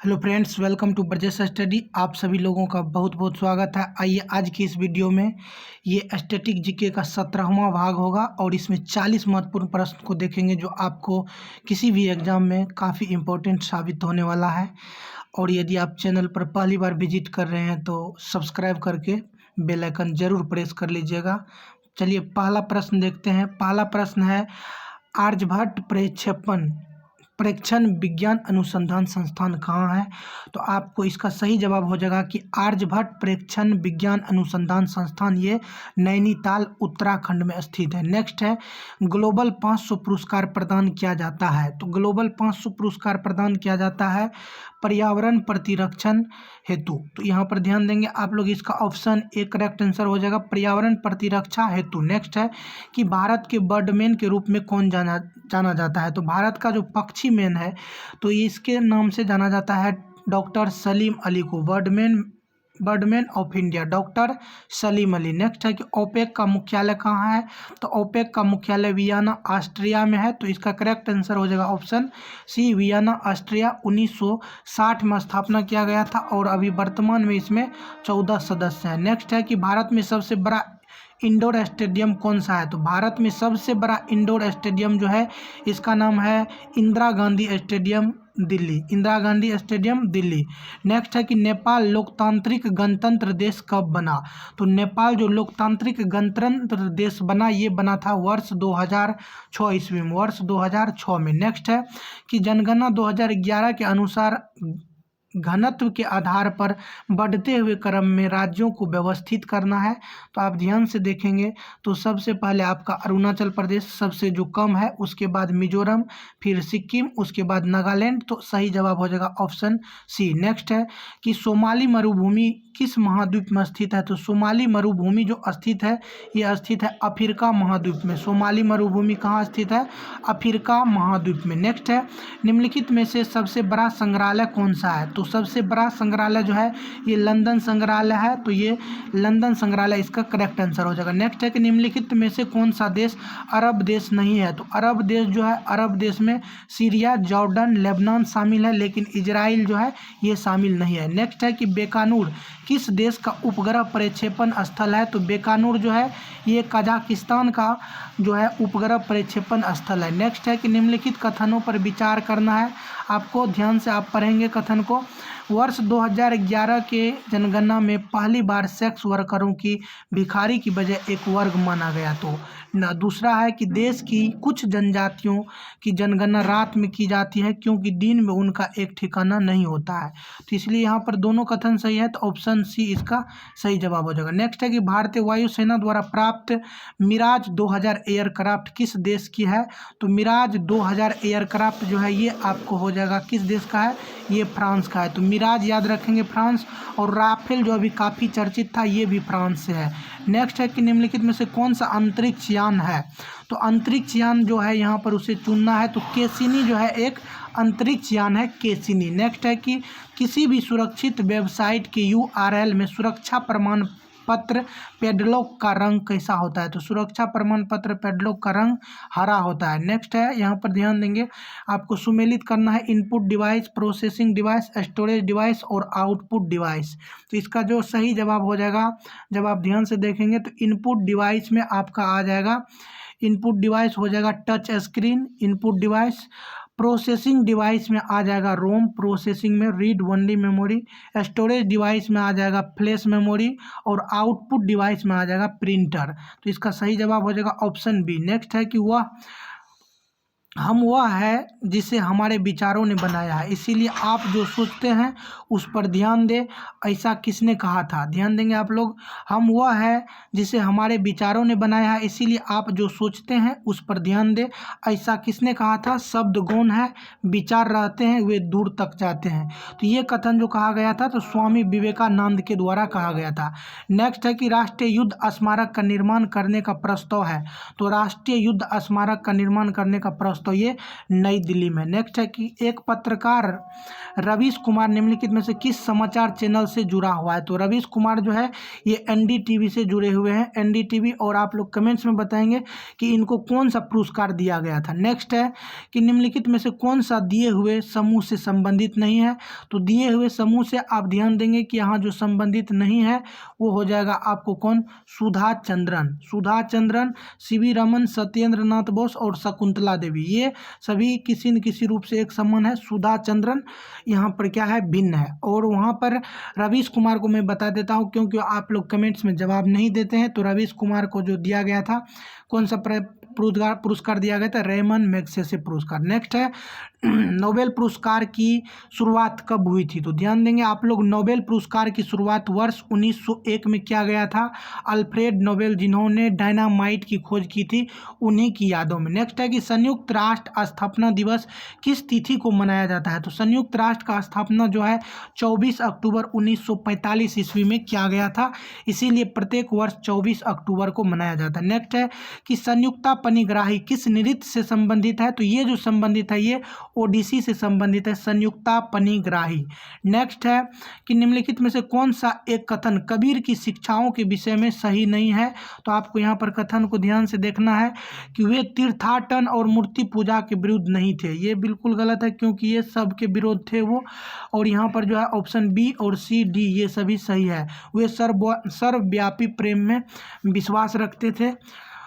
Hello friends, welcome to Brajesh study. आप सभी लोगों का बहुत बहुत स्वागत है। आइए आज की इस वीडियो में ये स्टैटिक जीके का 17वां भाग होगा और इसमें 40 महत्वपूर्ण प्रश्न को देखेंगे जो आपको किसी भी एग्जाम में काफ़ी इम्पोर्टेंट साबित होने वाला है। और यदि आप चैनल पर पहली बार विजिट कर रहे हैं तो सब्सक्राइब करके बेल आइकन ज़रूर प्रेस कर लीजिएगा। चलिए पहला प्रश्न देखते हैं। पहला प्रश्न है, आर्यभट्ट प्रेक्षण विज्ञान अनुसंधान संस्थान कहाँ है? तो आपको इसका सही जवाब हो जाएगा कि आर्यभट्ट प्रेक्षण विज्ञान अनुसंधान संस्थान ये नैनीताल उत्तराखंड में स्थित है। नेक्स्ट है, ग्लोबल 500 पुरस्कार प्रदान किया जाता है। तो ग्लोबल 500 पुरस्कार प्रदान किया जाता है पर्यावरण प्रतिरक्षण हेतु। तो यहाँ पर ध्यान देंगे आप लोग, इसका ऑप्शन ए करेक्ट आंसर हो जाएगा, पर्यावरण प्रतिरक्षा हेतु। नेक्स्ट है कि भारत के बर्डमैन के रूप में कौन जाना जाता है? तो भारत का जो पक्षी मैन है तो इसके नाम से जाना जाता है डॉक्टर सलीम अली को, Birdman of India, doctor Salim Ali. Next है कि ओपेक का मुख्यालय कहाँ है? तो ओपेक का मुख्यालय वियना ऑस्ट्रिया में है। तो इसका करेक्ट आंसर हो जाएगा ऑप्शन सी, वियना ऑस्ट्रिया। 1960 में स्थापना किया गया था और अभी वर्तमान में इसमें 14 सदस्य हैं। नेक्स्ट है कि भारत में सबसे बड़ा इंडोर स्टेडियम कौन सा है? तो भारत में सबसे बड़ा इंडोर स्टेडियम जो है इसका नाम है Indira Gandhi stadium Delhi, Indira Gandhi stadium Delhi. Next है कि नेपाल लोकतांत्रिक गणतंत्र देश कब बना? तो नेपाल जो लोकतांत्रिक गणतंत्र देश बना ये बना था वर्ष 2006 ईस्वी में, वर्ष 2006 में। नेक्स्ट है कि जनगणना 2011 के अनुसार घनत्व के आधार पर बढ़ते हुए क्रम में राज्यों को व्यवस्थित करना है। तो आप ध्यान से देखेंगे तो सबसे पहले आपका अरुणाचल प्रदेश सबसे जो कम है, उसके बाद मिजोरम, फिर सिक्किम, उसके बाद नागालैंड। तो सही जवाब हो जाएगा ऑप्शन सी। नेक्स्ट है कि सोमाली मरुभूमि किस महाद्वीप में स्थित है? तो सोमाली मरुभूमि जो स्थित है ये स्थित है अफ्रीका महाद्वीप में। सोमाली मरुभूमि कहाँ स्थित है? अफ्रीका महाद्वीप में। नेक्स्ट है, निम्नलिखित में से सबसे बड़ा संग्रहालय कौन सा है? तो सबसे बड़ा संग्रहालय जो है ये लंदन संग्रहालय है। तो ये लंदन संग्रहालय इसका करेक्ट आंसर हो जाएगा। नेक्स्ट है कि निम्नलिखित में से कौन सा देश अरब देश नहीं है? तो अरब देश जो है, अरब देश में सीरिया, जॉर्डन, लेबनान शामिल है, लेकिन इजराइल जो है ये शामिल नहीं है। नेक्स्ट है कि बीकानेर किस देश का उपग्रह प्रक्षेपण स्थल है? तो बीकानेर जो है ये कजाकिस्तान का जो है उपग्रह प्रक्षेपण स्थल है। नेक्स्ट है कि निम्नलिखित कथनों पर विचार करना है आपको, ध्यान से आप पढ़ेंगे कथन को। वर्ष 2011 के जनगणना में पहली बार सेक्स वर्करों की भिखारी की वजह एक वर्ग माना गया। तो दूसरा है कि देश की कुछ जनजातियों की जनगणना रात में की जाती है क्योंकि दिन में उनका एक ठिकाना नहीं होता है। तो इसलिए यहाँ पर दोनों कथन सही है, तो ऑप्शन सी इसका सही जवाब हो जाएगा। नेक्स्ट है कि भारतीय वायुसेना द्वारा प्राप्त मिराज 2000 एयरक्राफ्ट किस देश की है? तो मिराज 2000 एयरक्राफ्ट जो है ये आपको हो जाएगा किस देश का है? ये फ्रांस का है। तो मिराज याद रखेंगे फ्रांस, और राफेल जो अभी काफ़ी चर्चित था ये भी फ्रांस से है। नेक्स्ट है कि निम्नलिखित में से कौन सा अंतरिक्ष यान है? तो अंतरिक्ष यान जो है यहाँ पर उसे चुनना है। तो कैसिनी जो है एक अंतरिक्ष यान है, कैसिनी। नेक्स्ट है कि किसी भी सुरक्षित वेबसाइट के URL में सुरक्षा प्रमाण पत्र पेडलॉक का रंग कैसा होता है? तो सुरक्षा प्रमाण पत्र पेडलॉक का रंग हरा होता है। नेक्स्ट है, यहाँ पर ध्यान देंगे आपको सुमेलित करना है input device, processing device, storage device और आउटपुट डिवाइस। तो इसका जो सही जवाब हो जाएगा, जब आप ध्यान से देखेंगे तो इनपुट डिवाइस में आपका आ जाएगा, इनपुट डिवाइस हो जाएगा touch screen input device. Processing device में आ जाएगा रोम, प्रोसेसिंग में read only memory. Storage device में आ जाएगा फ्लैश मेमोरी, और आउटपुट डिवाइस में आ जाएगा प्रिंटर। तो इसका सही जवाब हो जाएगा ऑप्शन बी। नेक्स्ट है कि वह है जिसे हमारे विचारों ने बनाया है, इसीलिए आप जो सोचते हैं उस पर ध्यान दें। ऐसा किसने कहा था? ध्यान देंगे आप लोग, हम वह है जिसे हमारे विचारों ने बनाया है, इसीलिए आप जो सोचते हैं उस पर ध्यान दें। ऐसा किसने कहा था? शब्द गौण है, विचार रहते हैं वे दूर तक जाते हैं। तो ये कथन जो कहा गया था तो स्वामी विवेकानंद के द्वारा कहा गया था। नेक्स्ट है कि राष्ट्रीय युद्ध स्मारक का निर्माण करने का प्रस्ताव है। तो राष्ट्रीय युद्ध स्मारक का निर्माण करने का प्रस्ताव दोस्तों ये नई दिल्ली में। नेक्स्ट है कि एक पत्रकार रवीश कुमार निम्नलिखित में से किस समाचार चैनल से जुड़ा हुआ है। तो रवीश कुमार जो है ये एनडीटीवी से जुड़े हुए हैं, एनडीटीवी। और आप लोग कमेंट्स में बताएंगे कि इनको कौन सा पुरस्कार दिया गया था। नेक्स्ट है कि निम्नलिखित में से कौन सा दिए हुए समूह से संबंधित नहीं है। तो दिए हुए समूह से आप ध्यान देंगे कि यहाँ जो संबंधित नहीं है वो हो जाएगा आपको कौन, सुधा चंद्रन, सुधा चंद्रन, सीवी रमन, सत्येंद्र नाथ बोस और शकुंतला देवी, ये सभी किसी न किसी रूप से एक संबंध है। सुधा चंद्रन यहाँ पर क्या है, भिन्न है। और वहाँ पर रवीश कुमार को मैं बता देता हूँ क्योंकि आप लोग कमेंट्स में जवाब नहीं देते हैं। तो रवीश कुमार को जो दिया गया था, कौन सा पुरस्कार दिया गया था, रेमन मैग्सेसे पुरस्कार। नेक्स्ट है नोबेल पुरस्कार की शुरुआत कब हुई थी। तो ध्यान देंगे आप लोग, नोबेल पुरस्कार की शुरुआत वर्ष 1901 में किया गया था। अल्फ्रेड नोबेल जिन्होंने डायनामाइट की खोज की थी, उन्हीं की यादों में। नेक्स्ट है कि संयुक्त राष्ट्र स्थापना दिवस किस तिथि को मनाया जाता है। तो संयुक्त राष्ट्र का स्थापना जो है 24 अक्टूबर 1945 ईस्वी में किया गया था, इसीलिए प्रत्येक वर्ष 24 अक्टूबर को मनाया जाता है। नेक्स्ट है कि संयुक्ता पनिग्राही किस नृत्य से संबंधित है। तो ये जो संबंधित है ये ओडिसी से संबंधित है, संयुक्ता पनिग्राही। नेक्स्ट है कि निम्नलिखित में से कौन सा एक कथन कबीर की शिक्षाओं के विषय में सही नहीं है। तो आपको यहाँ पर कथन को ध्यान से देखना है कि वे तीर्थाटन और मूर्ति पूजा के विरुद्ध नहीं थे, ये बिल्कुल गलत है क्योंकि ये सब के विरोध थे वो। और यहाँ पर जो है ऑप्शन बी और सी डी ये सभी सही है। वे सर्वव्यापी प्रेम में विश्वास रखते थे।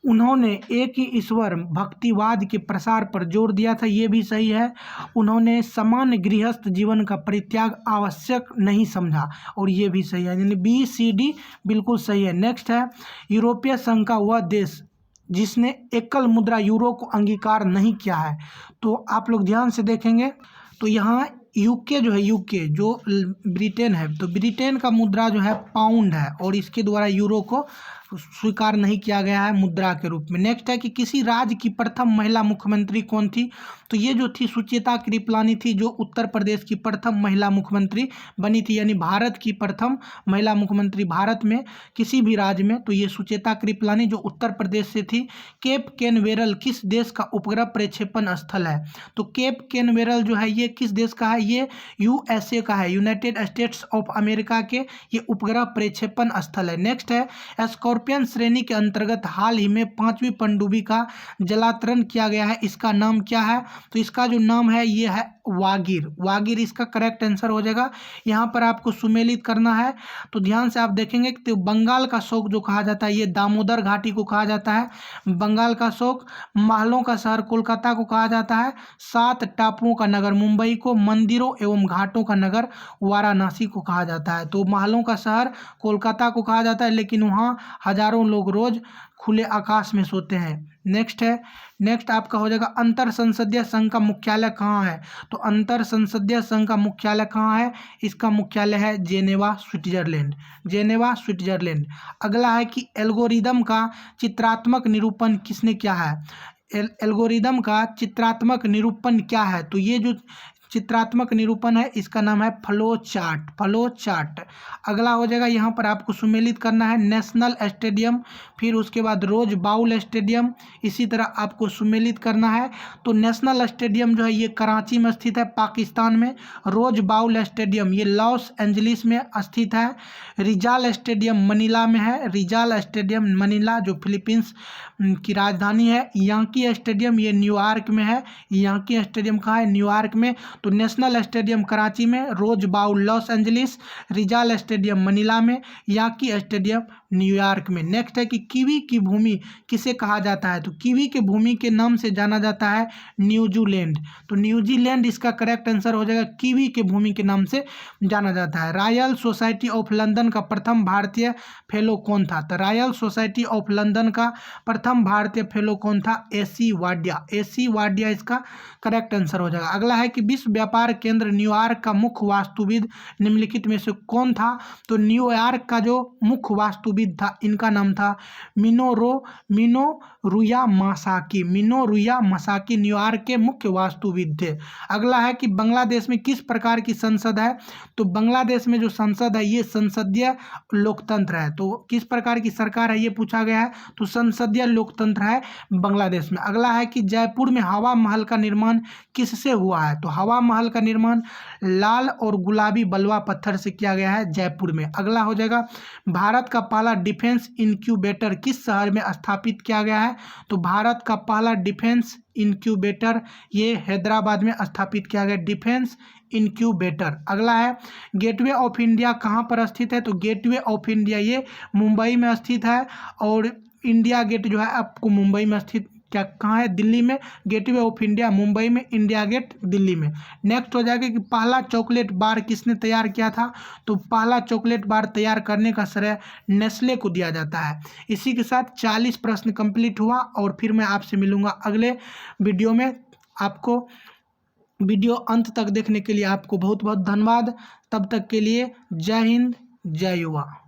उन्होंने एक ही ईश्वर भक्तिवाद के प्रसार पर जोर दिया था, ये भी सही है। उन्होंने सामान्य गृहस्थ जीवन का परित्याग आवश्यक नहीं समझा, और ये भी सही है, यानी बी सी डी बिल्कुल सही है। नेक्स्ट है यूरोपीय संघ का वह देश जिसने एकल मुद्रा यूरो को अंगीकार नहीं किया है। तो आप लोग ध्यान से देखेंगे तो यहाँ यूके जो है, यूके जो ब्रिटेन है, तो ब्रिटेन का मुद्रा जो है पाउंड है और इसके द्वारा यूरो को स्वीकार नहीं किया गया है मुद्रा के रूप में। नेक्स्ट है कि किसी राज्य की प्रथम महिला मुख्यमंत्री कौन थी। तो ये जो थी सुचेता कृपलानी थी, जो उत्तर प्रदेश की प्रथम महिला मुख्यमंत्री बनी थी, यानी भारत की प्रथम महिला मुख्यमंत्री भारत में किसी भी राज्य में, तो ये सुचेता कृपलानी जो उत्तर प्रदेश से थी। केप कैनवेरल किस देश का उपग्रह प्रक्षेपण स्थल है। तो केप कैनवेरल जो है ये किस देश का है, ये यूएसए का है, यूनाइटेड स्टेट्स ऑफ अमेरिका के ये उपग्रह प्रक्षेपण स्थल है। नेक्स्ट है स्कॉर्पियन श्रेणी के अंतर्गत हाल ही में 5वीं पनडुब्बी का जलातरण किया गया है, इसका नाम क्या है। तो इसका जो नाम है ये है वागीर, वागीर इसका करेक्ट आंसर हो जाएगा। यहाँ पर आपको सुमेलित करना है तो ध्यान से आप देखेंगे तो बंगाल का शोक जो कहा जाता है ये दामोदर घाटी को कहा जाता है, बंगाल का शोक। महलों का शहर कोलकाता को कहा जाता है, 7 टापुओं का नगर मुंबई को, मंदिरों एवं घाटों का नगर वाराणसी को कहा जाता है। तो महलों का शहर कोलकाता को कहा जाता है, लेकिन वहाँ हजारों लोग रोज खुले आकाश में सोते हैं। नेक्स्ट आपका हो जाएगा अंतर संसदीय संघ का मुख्यालय कहाँ है। तो अंतर संसदीय संघ का मुख्यालय कहाँ है, इसका मुख्यालय है जेनेवा स्विट्जरलैंड, जेनेवा स्विट्जरलैंड। अगला है कि एल्गोरिदम का चित्रात्मक निरूपण किसने किया है। एल्गोरिदम का चित्रात्मक निरूपण क्या है। तो ये जो चित्रात्मक निरूपण है इसका नाम है फ्लो चार्ट, फ्लो चार्ट। अगला हो जाएगा यहाँ पर आपको सुमेलित करना है नेशनल स्टेडियम, फिर उसके बाद रोज बाउल स्टेडियम, इसी तरह आपको सुमेलित करना है। तो नेशनल स्टेडियम जो है ये कराची में स्थित है पाकिस्तान में, रोज बाउल स्टेडियम ये लॉस एंजलिस में स्थित है, रिजाल स्टेडियम मनीला में है, रिजाल स्टेडियम मनीला जो फिलीपींस की राजधानी है, यांकी स्टेडियम ये न्यूयॉर्क में है, यांकी स्टेडियम कहाँ है, न्यूयॉर्क में। तो नेशनल स्टेडियम कराची में, रोज bowl Los Angeles, Rijal stadium Manila में, यांकी स्टेडियम न्यूयॉर्क में। नेक्स्ट है कि कीवी की भूमि किसे कहा जाता है। तो कीवी के भूमि के नाम से जाना जाता है न्यूजीलैंड, तो न्यूजीलैंड इसका करेक्ट आंसर हो जाएगा, कीवी के भूमि के नाम से जाना जाता है। रॉयल सोसाइटी ऑफ लंदन का प्रथम भारतीय फेलो कौन था। तो रॉयल सोसाइटी ऑफ लंदन का प्रथम भारतीय फेलो कौन था, एसी वाडिया, एसी वाडिया इसका करेक्ट आंसर हो जाएगा। अगला है कि विश्व विश्व व्यापार केंद्र न्यूयॉर्क का मुख्य वास्तुविद निम्नलिखित में से कौन था? तो न्यूयॉर्क का जो मुख्य वास्तुविद था, इनका नाम था मिनोरुया मासाकी। मिनोरुया मासाकी न्यूयॉर्क के मुख्य वास्तुविद थे। अगला है कि बांग्लादेश में किस प्रकार की संसद है? तो बांग्लादेश में जो संसद है ये संसदीय लोकतंत्र है। तो किस प्रकार की सरकार है ये पूछा गया है, तो संसदीय लोकतंत्र है बांग्लादेश में। अगला है कि जयपुर में हवा महल का निर्माण किससे हुआ है? तो हवा महल का निर्माण लाल और गुलाबी बलुआ पत्थर से किया गया है जयपुर में। अगला हो जाएगा, भारत का पहला डिफेंस इंक्यूबेटर किस शहर में स्थापित किया गया है? तो भारत का पहला डिफेंस इंक्यूबेटर ये हैदराबाद में स्थापित किया गया, डिफेंस इंक्यूबेटर। अगला है, गेटवे ऑफ इंडिया कहाँ पर स्थित है? तो गेटवे ऑफ इंडिया ये मुंबई में स्थित है, और इंडिया गेट जो है आपको मुंबई में स्थित क्या कहाँ है? दिल्ली में। गेटवे ऑफ इंडिया मुंबई में, इंडिया गेट दिल्ली में। नेक्स्ट हो जाएगा कि पहला चॉकलेट बार किसने तैयार किया था? तो पहला चॉकलेट बार तैयार करने का श्रेय नेस्ले को दिया जाता है। इसी के साथ 40 प्रश्न कंप्लीट हुआ, और फिर मैं आपसे मिलूंगा अगले वीडियो में। आपको वीडियो अंत तक देखने के लिए आपको बहुत बहुत धन्यवाद। तब तक के लिए जय हिंद, जय युवा।